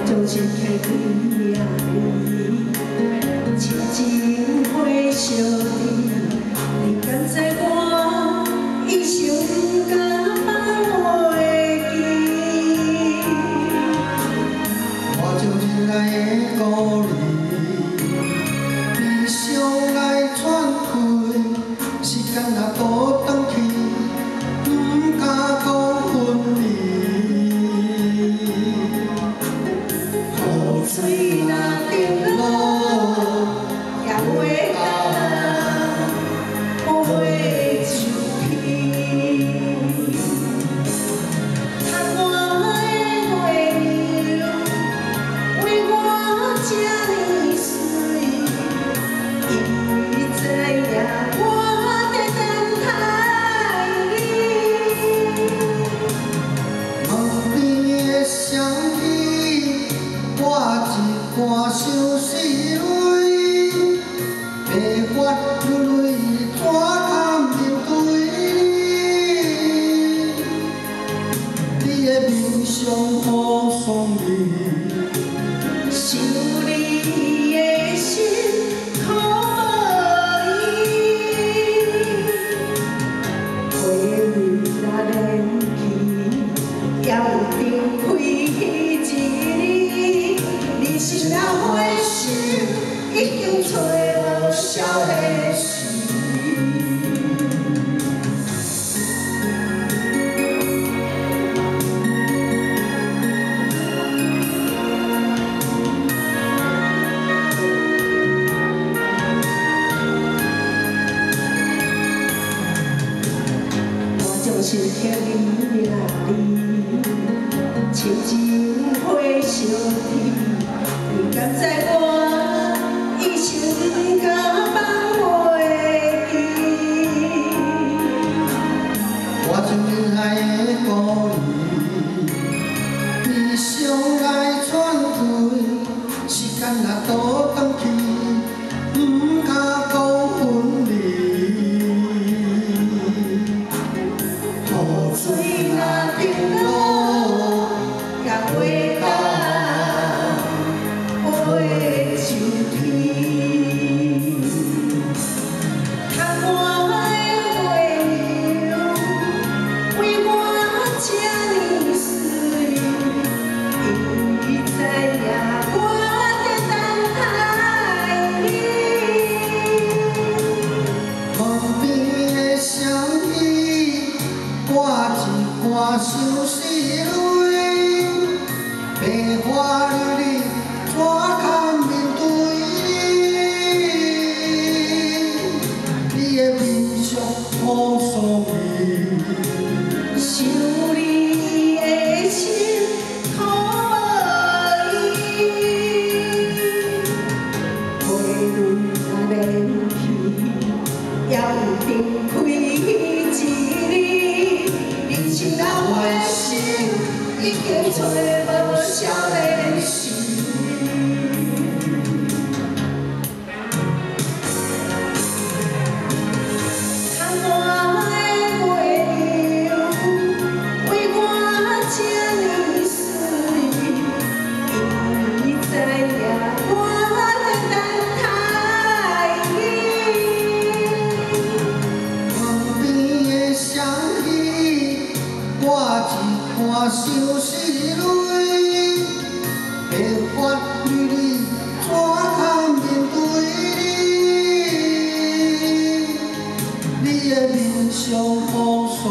就是客你呀你，亲情花相依，你敢知我一生甲放袂记？我就真爱的故里，悲伤来喘开，时间若倒转去，不敢讲分离。 水若沉落，也袂干，袂就去。看我的月亮，为我这呢水，伊知影我在等待你。梦边的相依。 我一汗相思泪，白发如泪，怎堪面对你？你的面上好爽意，想你的心可无依，花蕊若连去，也有定开一日。 你是那花心，已经找无消的时。我就是听你呀你，亲情花相依。 你敢知我一生甲放袂记？我就真爱的故里，悲伤来喘开，时间若倒转去，不敢讲分离。雨水若沉落，也袂干。 会就去，看我的月亮，为我这呢水，伊知影我在等待你。梦边的相依，我一汗相思泪，白发如泪。 怎堪面对你？你的面上好爽意，想你的心可无依，花蕊若连去，也有定开一日。人生若花心，已经找无消的时。 我相思泪，白发如泪，怎堪面对你？你的面上好爽。